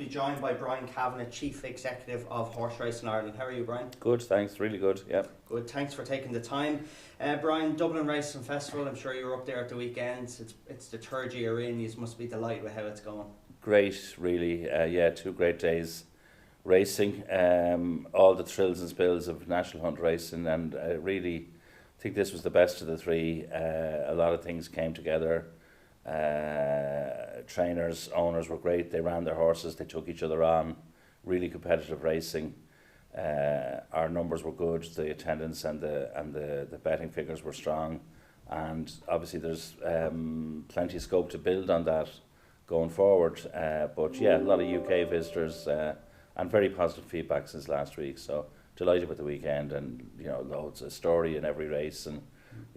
be joined by Brian Kavanagh, Chief Executive of Horse Racing Ireland. How are you, Brian? Good, thanks. Really good, yeah. Good, thanks for taking the time. Brian, Dublin Racing Festival, I'm sure you were up there at the weekend. It's the third year in, you must be delighted with how it's going. Great, really. Yeah, 2 great days racing. All the thrills and spills of National Hunt racing, and really think this was the best of the 3. A lot of things came together. Trainers, owners were great. They ran their horses, they took each other on. Really competitive racing. Our numbers were good. The attendance and the betting figures were strong, and obviously there's plenty of scope to build on that going forward. But yeah, a lot of UK visitors and very positive feedback since last week. So delighted with the weekend, and loads of story in every race, and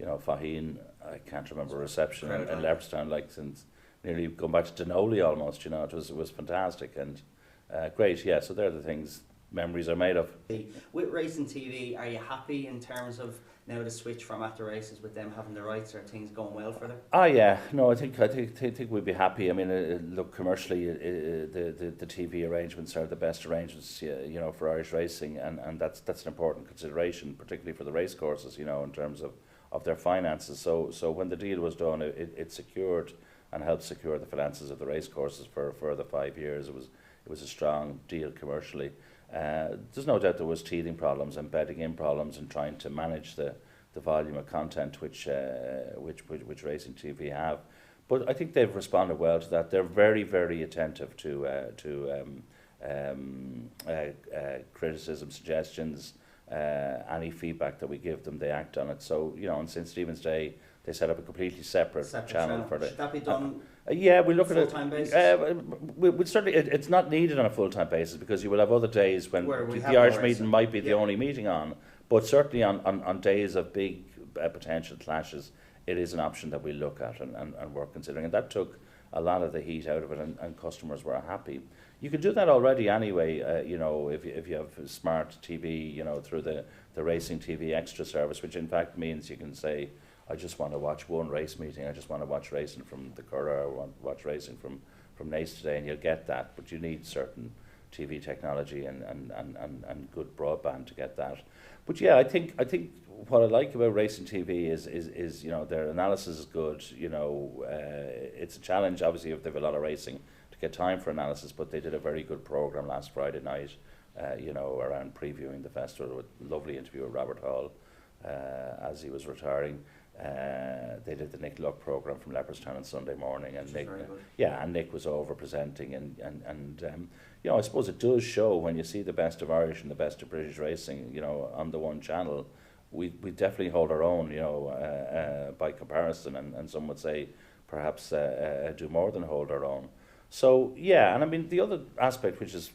Faheen, I can't remember reception in Leopardstown, like since nearly going back to Denoli almost. It was fantastic and great. Yeah, so they're the things memories are made of. With Racing TV, are you happy in terms of now the switch from after races with them having the rights? Are things going well for them? Oh yeah, no, I think we'd be happy. I mean, look, commercially, the TV arrangements are the best arrangements, for Irish racing, and that's an important consideration, particularly for the race courses, in terms of their finances. So when the deal was done, it secured and helped secure the finances of the race courses for the 5 years. It was a strong deal commercially. There's no doubt there was teething problems and bedding in problems and trying to manage the volume of content which Racing TV have, but I think they've responded well to that. They're very, very attentive to criticism, suggestions, any feedback that we give them. They act on it. So on St. Stephen's Day they set up a completely separate channel for the. Should that be done? Yeah, we look at it. Full-time basis? We certainly. It's not needed on a full-time basis, because you will have other days when the Irish meeting might be the only meeting on. But certainly on days of big potential clashes, it is an option that we look at and we're considering. And that took a lot of the heat out of it, and customers were happy. You can do that already anyway. If you have smart TV, through the Racing TV Extra service, which in fact means you can say, I just want to watch one race meeting. I just want to watch racing from the Curragh, or want to watch racing from Naas today, and you'll get that. But you need certain TV technology and good broadband to get that. But yeah, I think what I like about Racing TV is their analysis is good. It's a challenge, obviously, if they have a lot of racing, to get time for analysis. But they did a very good program last Friday night, around previewing the festival, with a lovely interview with Robert Hall as he was retiring. They did the Nick Luck program from Leopardstown on Sunday morning, and Nick was over presenting, and I suppose it does show when you see the best of Irish and the best of British racing, on the one channel. We definitely hold our own, by comparison, and some would say perhaps do more than hold our own. So yeah, and I mean the other aspect, which is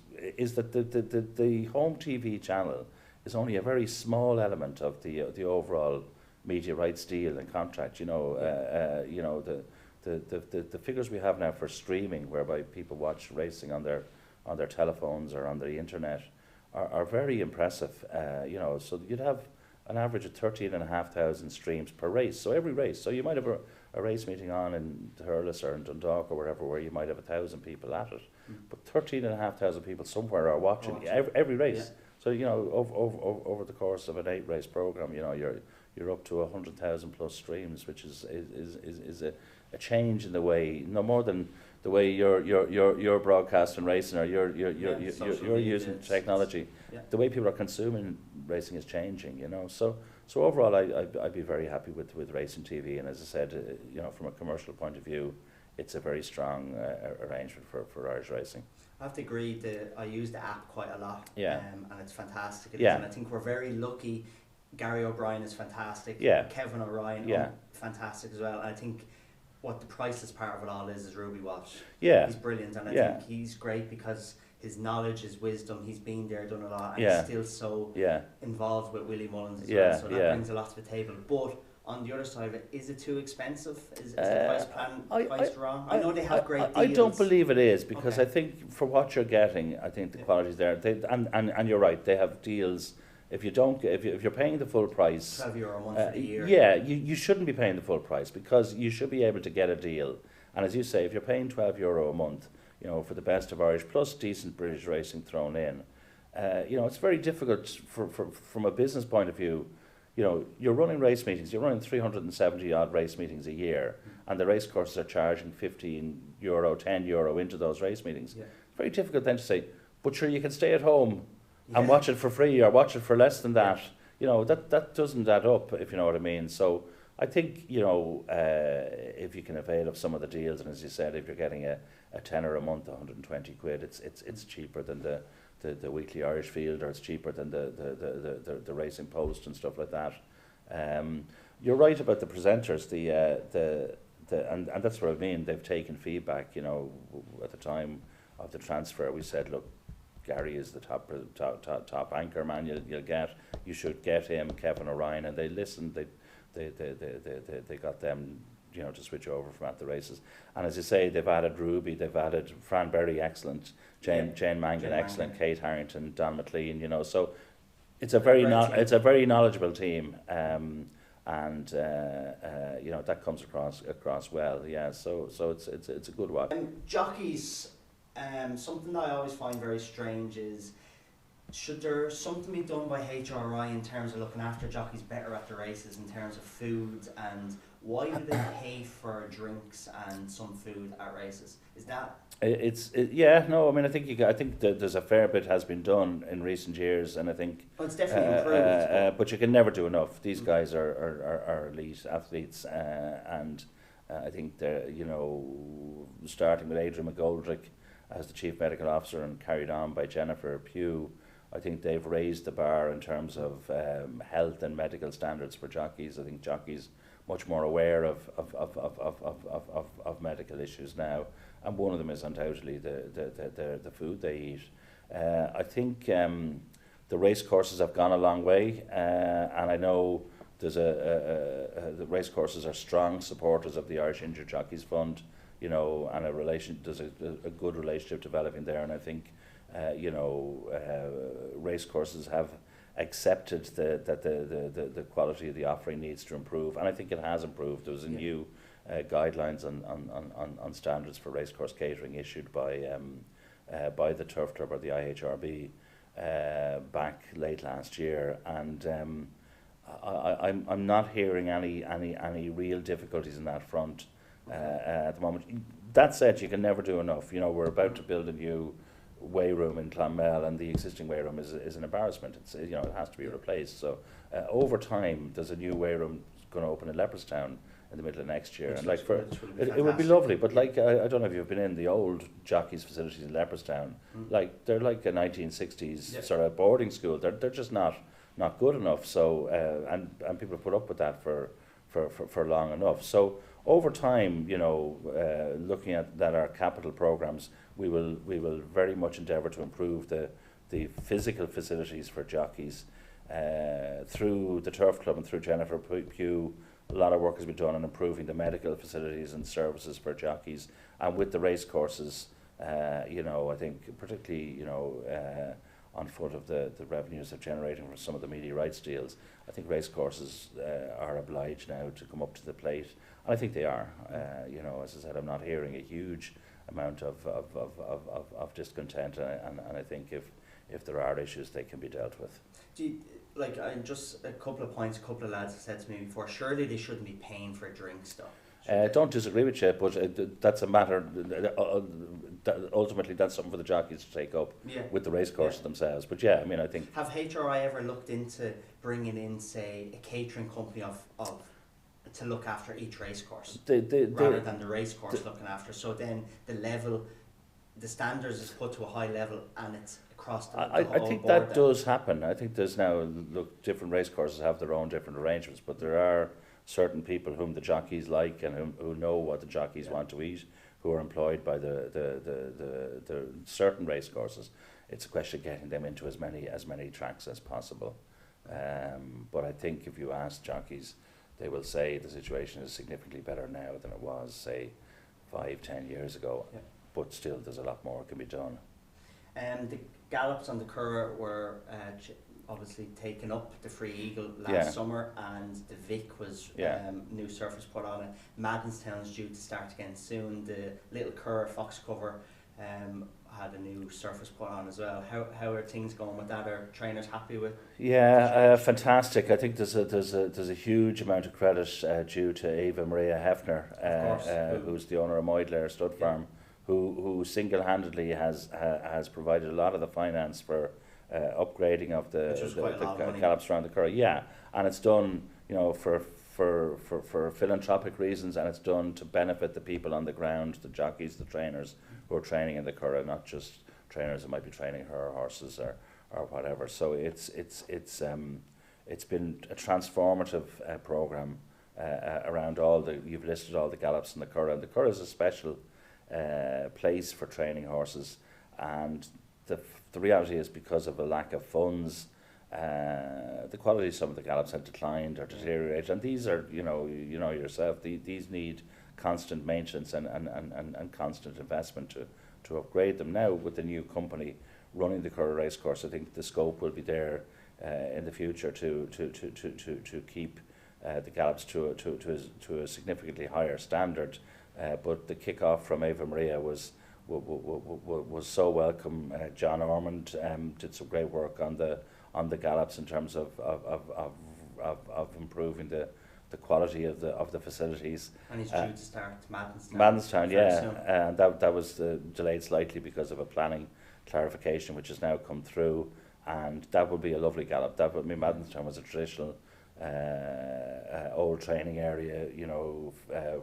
that the home TV channel is only a very small element of the overall media rights deal and contract. The figures we have now for streaming, whereby people watch racing on their telephones or on the internet, are very impressive. So you'd have an average of 13,500 streams per race. So every race. So you might have a race meeting on in Hurles or in Dundalk or wherever, where you might have 1,000 people at it, but 13,500 people somewhere are watching every race. Yeah. So over the course of an 8-race program, you're up to 100,000 plus streams, which is a change in the way, no more than the way you're broadcasting racing, or you're using technology. Yeah. The way people are consuming racing is changing. So overall, I'd be very happy with Racing TV, and as I said, from a commercial point of view, it's a very strong arrangement for Irish racing. I have to agree that I use the app quite a lot, and it's fantastic. And I think we're very lucky. Gary O'Brien is fantastic. Yeah. Kevin O'Ryan, fantastic as well. And I think what the priceless part of it all is Ruby Walsh. Yeah. He's brilliant, and I think he's great because his knowledge, his wisdom, he's been there, done a lot, and he's still so involved with Willie Mullins as well. So that brings a lot to the table. But on the other side of it, is it too expensive? Is the price plan priced wrong? I know they have great deals. I don't believe it is, because I think for what you're getting, I think the quality's there. And you're right, they have deals. If you're paying the full price, €12 a month for the year. Yeah, you shouldn't be paying the full price, because you should be able to get a deal. And as you say, if you're paying €12 a month, you know, for the best of Irish plus decent British racing thrown in. You know, it's very difficult from a business point of view. You know, you're running race meetings, you're running 370 odd race meetings a year, and the race courses are charging €15, €10 into those race meetings. Yeah. It's very difficult then to say, but sure, you can stay at home and watch it for free or watch it for less than that. Yeah. You know, that doesn't add up, if you know what I mean. So I think, you know, if you can avail of some of the deals, and as you said, if you're getting a tenner a month, 120 quid, it's cheaper than the Weekly Irish Field, or it's cheaper than the Racing Post and stuff like that. You're right about the presenters. And that's what I mean. They've taken feedback. You know, at the time of the transfer, we said, look, Gary is the top anchor man you'll get. You should get him, Kevin O'Ryan, and they listened. They got them, you know, to switch over from at the races. And as you say, they've added Ruby, they've added Fran Berry, excellent, Jane Mangan, excellent, Kate Harrington, Don McLean, you know. So it's a very knowledgeable team, and you know, that comes across well. Yeah, so it's a good watch. Jockeys, something that I always find very strange is, should there something be done by HRI in terms of looking after jockeys better at the races in terms of food, and why do they pay for drinks and some food at races? Is that yeah, no, I mean, I think that there's a fair bit has been done in recent years, and I think it's definitely improved. But you can never do enough. These guys are elite athletes, and I think they're, you know, starting with Adrian McGoldrick as the chief medical officer and carried on by Jennifer Pugh. I think they've raised the bar in terms of health and medical standards for jockeys. I think jockeys much more aware of medical issues now, and one of them is undoubtedly the food they eat. I think the race courses have gone a long way, and I know there's the race courses are strong supporters of the Irish Injured Jockeys Fund, you know, and there's a good relationship developing there, and I think you know, race courses have accepted that the quality of the offering needs to improve, and I think it has improved. There was a new guidelines on standards for racecourse catering issued by the Turf Club or the IHRB back late last year, and I'm not hearing any real difficulties in that front at the moment. That said, you can never do enough. You know, we're about to build a new weigh room in Clonmel, and the existing weigh room is an embarrassment. It's, you know, it has to be replaced. So over time, there's a new weigh room going to open in Leopardstown in the middle of next year, and like it would be lovely. But like I don't know if you've been in the old jockeys facilities in Leopardstown. Like they're like a 1960s sort of boarding school. They're just not good enough. So and people have put up with that for long enough. So over time, you know, looking at our capital programs, we will very much endeavour to improve the physical facilities for jockeys through the Turf Club and through Jennifer Pugh. A lot of work has been done on improving the medical facilities and services for jockeys, and with the race courses, you know, I think particularly, you know, on foot of the revenues they're generating from some of the media rights deals, I think race courses are obliged now to come up to the plate, and I think they are. You know, as I said, I'm not hearing a huge amount of discontent, and I think if there are issues, they can be dealt with. Do you, like, just a couple of points, a couple of lads have said to me before, surely they shouldn't be paying for drinks though? Don't disagree with you, but that's a matter, ultimately that's something for the jockeys to take up with the racecourses themselves. But yeah, I mean, I think... Have HRI ever looked into bringing in, say, a catering company to look after each racecourse, rather than the racecourse looking after? So then the standards is put to a high level, and it's across the whole I think board that then. does happen. I think there's now, look, different racecourses have their own different arrangements, but there are certain people whom the jockeys like and who know what the jockeys want to eat, who are employed by the certain racecourses. It's a question of getting them into as many tracks as possible. But I think if you ask jockeys, they will say the situation is significantly better now than it was, say, 5-10 years ago. Yeah. But still, there's a lot more can be done. The gallops on the Curragh were obviously taken up, the Free Eagle last summer, and the Vic was new surface put on it. Maddenstown's due to start again soon. The Little Curragh Fox Cover had a new surface put on as well. How are things going with that? Are trainers happy with? Yeah, fantastic. I think there's a huge amount of credit due to Eva Maria Hefner, who's the owner of Moidlair Stud Farm, who single-handedly has provided a lot of the finance for upgrading of the gallops around the Curragh. Yeah, and it's done, you know, for philanthropic reasons, and it's done to benefit the people on the ground, the jockeys, the trainers who are training in the Curragh, not just trainers that might be training her horses or whatever. So it's been a transformative program around you've listed all the gallops in the Curragh, and the Curragh is a special place for training horses, and the reality is, because of a lack of funds, the quality of some of the gallops have declined or deteriorated, and these are, you know yourself, these need constant maintenance and constant investment to upgrade them. Now, with the new company running the Curragh racecourse, I think the scope will be there in the future to keep the gallops to a significantly higher standard. But the kick-off from Eva Maria was so welcome. John Ormond did some great work on the gallops in terms of improving the quality of the facilities. And he's due to start Madenstown, yeah, and that was delayed slightly because of a planning clarification, which has now come through, and that would be a lovely gallop. Madenstown was a traditional old training area, you know,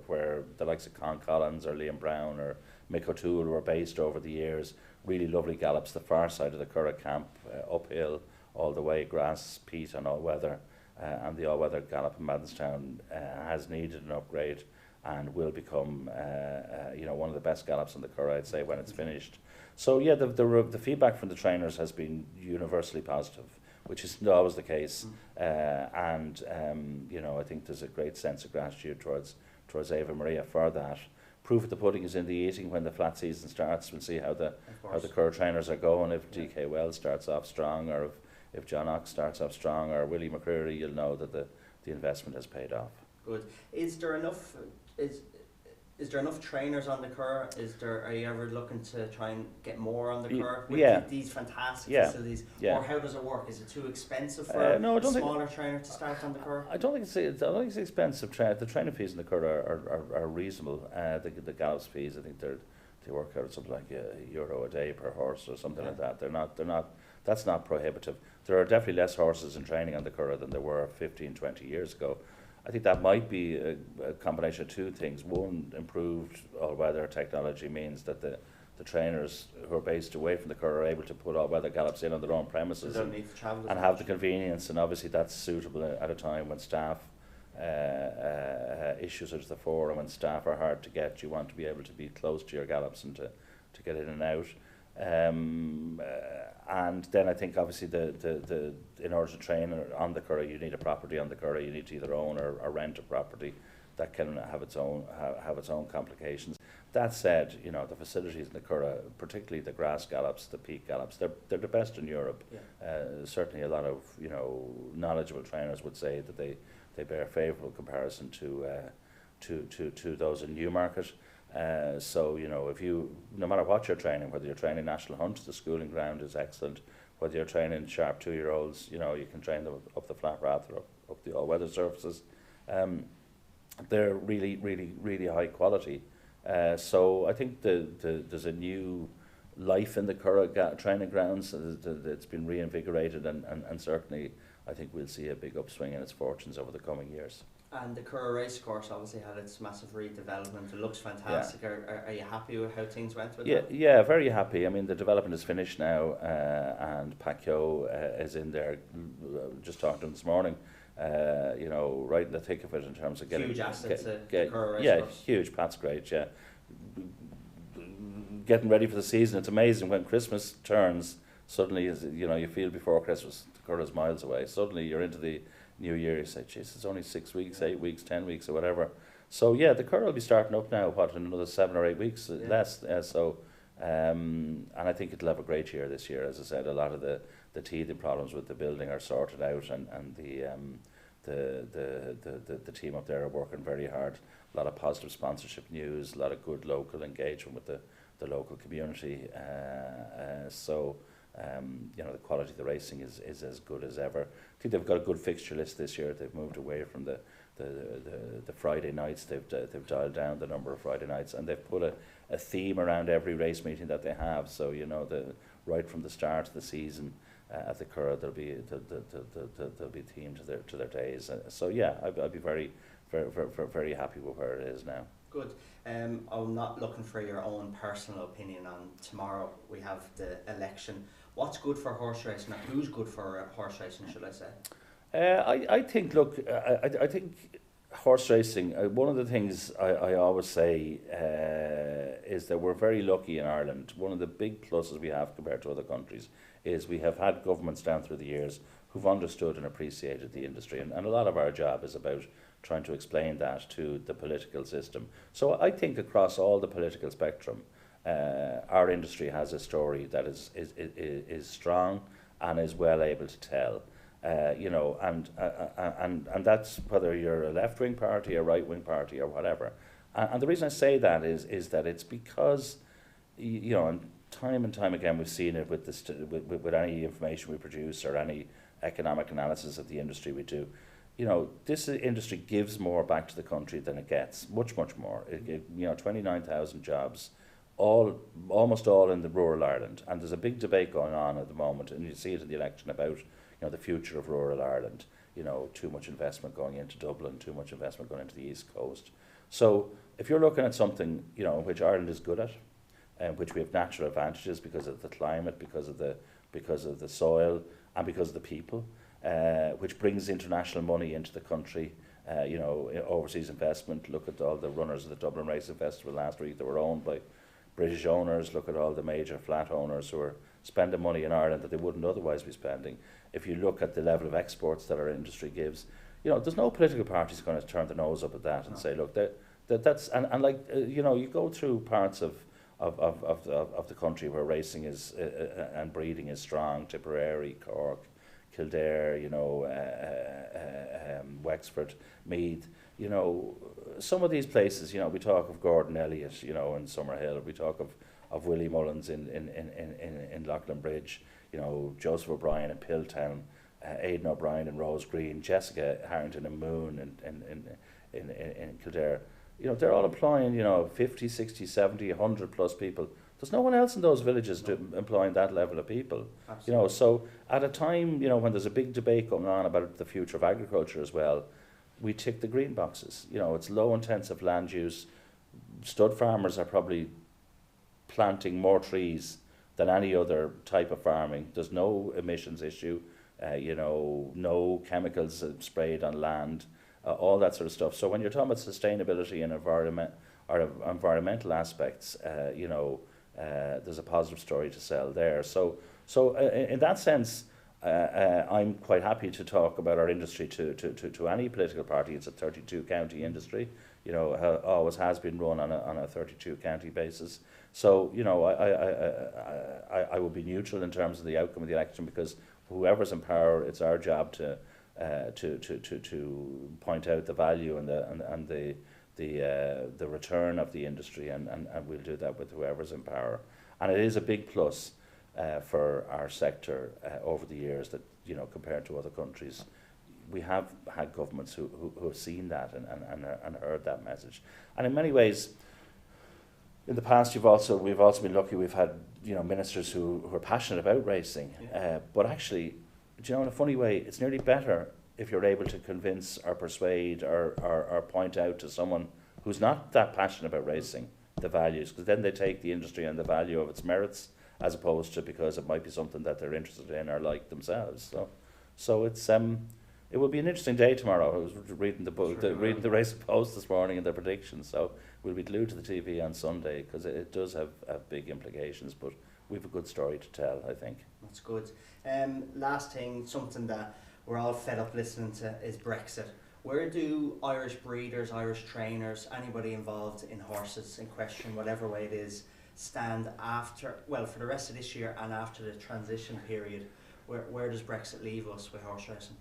where the likes of Con Collins or Liam Brown or Mick O'Toole were based over the years. Really lovely gallops, the far side of the Curragh camp, uphill all the way, grass, peat and all weather. And the all-weather gallop in Madenstown has needed an upgrade and will become, one of the best gallops in the Curragh, I'd say, when it's finished. So yeah, the feedback from the trainers has been universally positive, which is not always the case. I think there's a great sense of gratitude towards Eva Maria for that. Proof of the pudding is in the eating. When the flat season starts, we'll see how the Curragh trainers are going. If DK Wells starts off strong, or if John Ox starts off strong, or Willie McCreary, you'll know that the investment has paid off. Good. Is there enough trainers on the Curragh? Are you ever looking to try and get more on the Curragh with these fantastic facilities? Or how does it work? Is it too expensive for a smaller trainer to start on the Curragh? I don't think it's expensive. The training fees in the Curragh are reasonable. The gallops fees, I think they work out at something like €1 a day per horse or something like that. They're not. That's not prohibitive. There are definitely less horses in training on the Curragh than there were 15, 20 years ago. I think that might be a combination of two things. One, improved all-weather technology means that the trainers who are based away from the Curragh are able to put all-weather gallops in on their own premises and have the convenience, and obviously that's suitable at a time when staff issues are to the fore, and when staff are hard to get. You want to be able to be close to your gallops and to get in and out. And then I think obviously the in order to train on the Curragh, you need a property on the Curragh. You need to either own or rent a property. That can have its own complications. That said, you know, the facilities in the Curragh, particularly the grass gallops, the peak gallops, they're the best in Europe. Certainly, a lot of knowledgeable trainers would say that they bear favourable comparison to those in Newmarket. So if no matter what you're training, whether you're training National Hunt, the schooling ground is excellent. Whether you're training sharp 2-year-olds, you can train them up the flat path or up the all-weather surfaces. They're really, really, really high quality. So I think there's a new life in the Curragh training grounds. It's been reinvigorated, and certainly I think we'll see a big upswing in its fortunes over the coming years. And the Curragh racecourse obviously had its massive redevelopment. It looks fantastic. Are you happy with how things went with that? Yeah, very happy. I mean, the development is finished now, and Pacquiao is in there. Just talking to him this morning. Right in the thick of it in terms of getting... Huge asset to the Curragh racecourse. Yeah, huge. Pat's great, yeah. Getting ready for the season. It's amazing when Christmas turns, suddenly, you feel before Christmas, the Curragh's miles away. Suddenly you're into the New Year, you say, geez, it's only 6 weeks, 8 weeks, 10 weeks or whatever. So yeah, the Curragh will be starting up now, in another 7 or 8 weeks less. And I think it'll have a great year this year. As I said, a lot of the teething problems with the building are sorted out, and the team up there are working very hard. A lot of positive sponsorship news, a lot of good local engagement with the local community. So the quality of the racing is as good as ever. I think they've got a good fixture list this year. They've moved away from the Friday nights. They've dialed down the number of Friday nights, and they've put a theme around every race meeting that they have. So right from the start of the season at the Curragh, there'll be themed to their days. So yeah, I'd be very happy with where it is now. Good. I'm not looking for your own personal opinion on tomorrow. We have the election. What's good for horse racing, or who's good for horse racing, should I say? I think, look, I think horse racing, one of the things I always say is that we're very lucky in Ireland. One of the big pluses we have compared to other countries is we have had governments down through the years who've understood and appreciated the industry. And a lot of our job is about trying to explain that to the political system. So I think across all the political spectrum, our industry has a story that is strong and is well able to tell. And that's whether you're a left-wing party, a right-wing party, or whatever. And the reason I say that is that it's because, and time again we've seen it with any information we produce or any economic analysis of the industry we do. This industry gives more back to the country than it gets, much more. 29,000 jobs, almost all in the rural Ireland, and there's a big debate going on at the moment, and you see it in the election about the future of rural Ireland. Too much investment going into Dublin, too much investment going into the East Coast. So if you're looking at something which Ireland is good at, and which we have natural advantages because of the climate, because of the soil, and because of the people, which brings international money into the country, overseas investment. Look at all the runners of the Dublin Racing Festival last week that were owned by British owners. Look at all the major flat owners who are spending money in Ireland that they wouldn't otherwise be spending. If you look at the level of exports that our industry gives, there's no political parties going to turn their nose up at that and say, look, that's you go through parts of the country where racing is and breeding is strong, Tipperary, Cork, Kildare, Wexford, Meath. Some of these places, we talk of Gordon Elliott, in Summerhill. We talk of Willie Mullins in Loughlin Bridge. Joseph O'Brien in Piltown, Aidan O'Brien in Rose Green, Jessica Harrington in Moon in Kildare. They're all employing 50, 60, 70, 100 plus people. There's no one else in those villages employing that level of people. Absolutely. So at a time when there's a big debate going on about the future of agriculture as well, we tick the green boxes. It's low intensive land use. Stud farmers are probably planting more trees than any other type of farming. There's no emissions issue, no chemicals sprayed on land, all that sort of stuff. So when you're talking about sustainability and environmental aspects, there's a positive story to sell there. So in that sense, I'm quite happy to talk about our industry to any political party. It's a 32 county industry. Always has been run on a 32 county basis. So I will be neutral in terms of the outcome of the election, because whoever's in power, it's our job to point out the value and the return of the industry, and we'll do that with whoever's in power. And it is a big plus for our sector over the years that compared to other countries, we have had governments who have seen that and heard that message. And in many ways, in the past, we've also been lucky. We've had ministers who are passionate about racing, but actually, in a funny way, it's nearly better if you're able to convince or persuade or point out to someone who's not that passionate about racing the values, because then they take the industry and the value of its merits, as opposed to because it might be something that they're interested in or like themselves. So it's it will be an interesting day tomorrow. I was reading the book, reading the Racing Post this morning and their predictions. So we'll be glued to the TV on Sunday, because it does have big implications. But we have a good story to tell, I think. That's good. Last thing, something that we're all fed up listening to is Brexit. Where do Irish breeders, Irish trainers, anybody involved in horses in question, whatever way it is, stand for the rest of this year and after the transition period? Where does Brexit leave us with horse racing?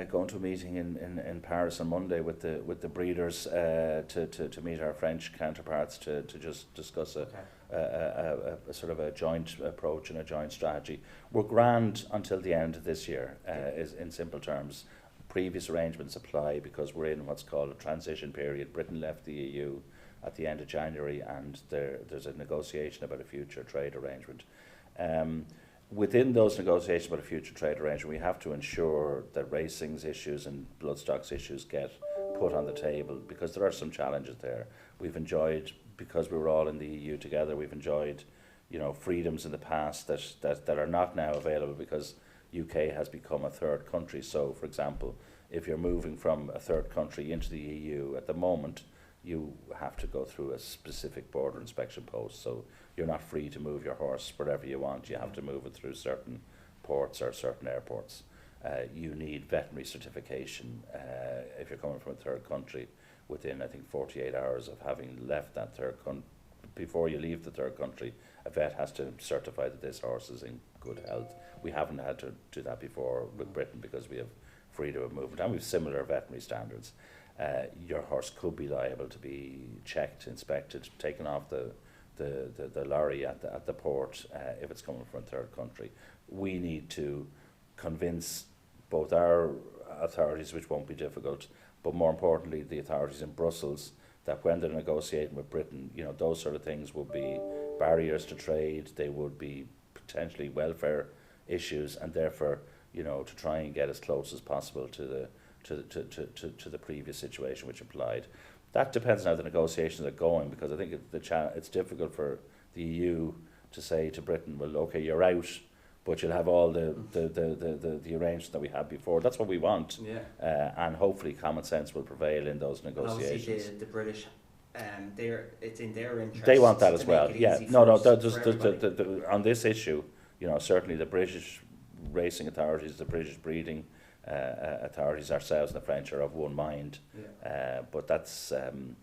Going to a meeting in Paris on Monday with the breeders to meet our French counterparts to just discuss a sort of a joint approach and a joint strategy. We're grand until the end of this year, is in simple terms. Previous arrangements apply because we're in what's called a transition period. Britain left the EU at the end of January, and there's a negotiation about a future trade arrangement. Within those negotiations about a future trade arrangement, we have to ensure that racing's issues and bloodstock's issues get put on the table, because there are some challenges there. We've enjoyed, because we were all in the EU together, we've enjoyed, freedoms in the past that are not now available because UK has become a third country. So, for example, if you're moving from a third country into the EU at the moment, you have to go through a specific border inspection post. So you're not free to move your horse wherever you want. You have to move it through certain ports or certain airports. You need veterinary certification if you're coming from a third country within, I think, 48 hours of having left that third country. Before you leave the third country, a vet has to certify that this horse is in good health. We haven't had to do that before with Britain because we have freedom of movement and we have similar veterinary standards. Your horse could be liable to be checked, inspected, taken off the lorry at the port if it's coming from a third country. We need to convince both our authorities, which won't be difficult, but more importantly the authorities in Brussels, that when they're negotiating with Britain, those sort of things would be barriers to trade, they would be potentially welfare issues, and therefore, to try and get as close as possible to the previous situation which applied. That depends on how the negotiations are going, because I think it's difficult for the EU to say to Britain, well, okay, you're out, but you'll have all the arrangements that we had before. That's what we want, and hopefully common sense will prevail in those negotiations. And obviously the British, it's in their interest. They want that as well. Yeah, on this issue, certainly the British racing authorities, the British breeding authorities, ourselves and the French are of one mind. But that's the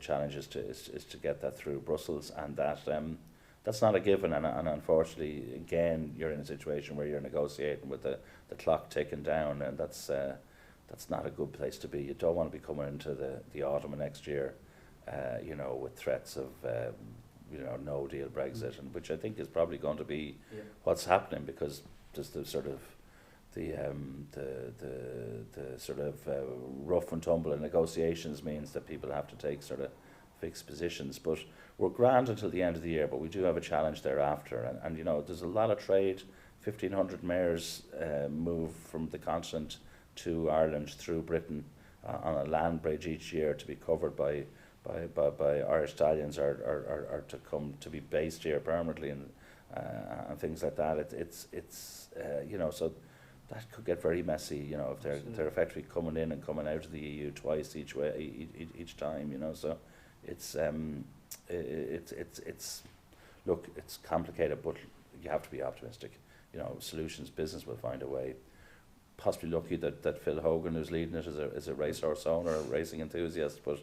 challenge is to get that through Brussels, and that's not a given, and unfortunately again you're in a situation where you're negotiating with the clock ticking down, and that's not a good place to be. You don't want to be coming into the autumn of next year with threats of no deal Brexit, and which I think is probably going to be what's happening, because just the sort of the sort of rough and tumble in negotiations means that people have to take sort of fixed positions. But we're grand until the end of the year, but we do have a challenge thereafter, and there's a lot of trade. 1,500 mares move from the continent to Ireland through Britain on a land bridge each year to be covered by Irish stallions or to come to be based here permanently, and things like that. It's so that could get very messy, if they're effectively coming in and coming out of the EU twice each time, so it's look, it's complicated, but you have to be optimistic. Solutions, business will find a way. Possibly lucky that Phil Hogan, who's leading it, is a racehorse owner, a racing enthusiast, but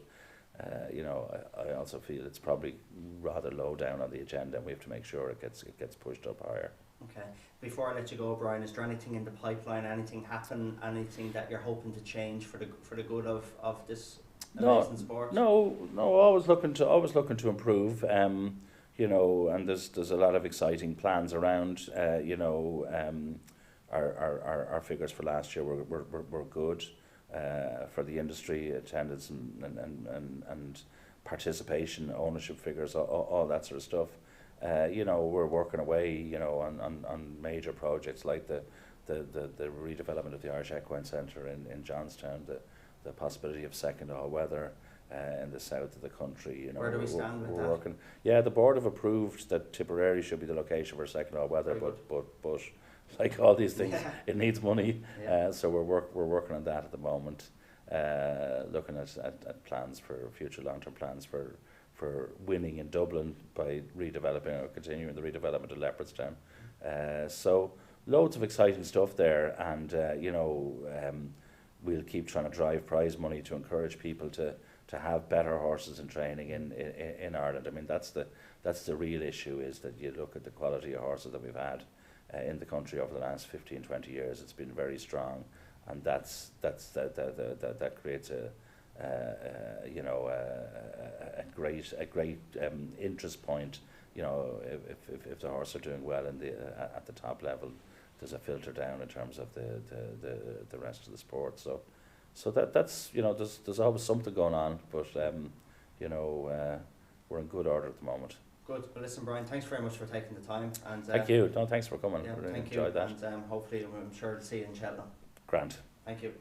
I also feel it's probably rather low down on the agenda, and we have to make sure it gets pushed up higher. Okay. Before I let you go, Brian, is there anything in the pipeline, anything anything that you're hoping to change for the good of this amazing sport? No. Always looking to improve. And there's a lot of exciting plans around. Our figures for last year were good. For the industry, attendance and participation, ownership figures, all that sort of stuff. We're working away, on major projects like the redevelopment of the Irish Equine Centre in Johnstown, the possibility of second all-weather in the south of the country. Where do we stand with that? Working. Yeah, the board have approved that Tipperary should be the location for second all-weather, but like all these things, it needs money. So we're working on that at the moment, looking at plans for future long-term plans for winning in Dublin by redeveloping or continuing the redevelopment of Leopardstown. So loads of exciting stuff there, and we'll keep trying to drive prize money to encourage people to have better horses in training in Ireland. I mean, that's the real issue, is that you look at the quality of horses that we've had in the country over the last 15, 20 years. It's been very strong, and that creates a great interest point. You know, if the horse are doing well at the top level, there's a filter down in terms of the rest of the sport. So that's, you know, there's always something going on, but we're in good order at the moment. Good. Well, listen, Brian, thanks very much for taking the time. And thank you. No, thanks for coming. Yeah, Really thank enjoyed you. that. And hopefully, I'm sure to see you in Cheltenham. Grant. Thank you.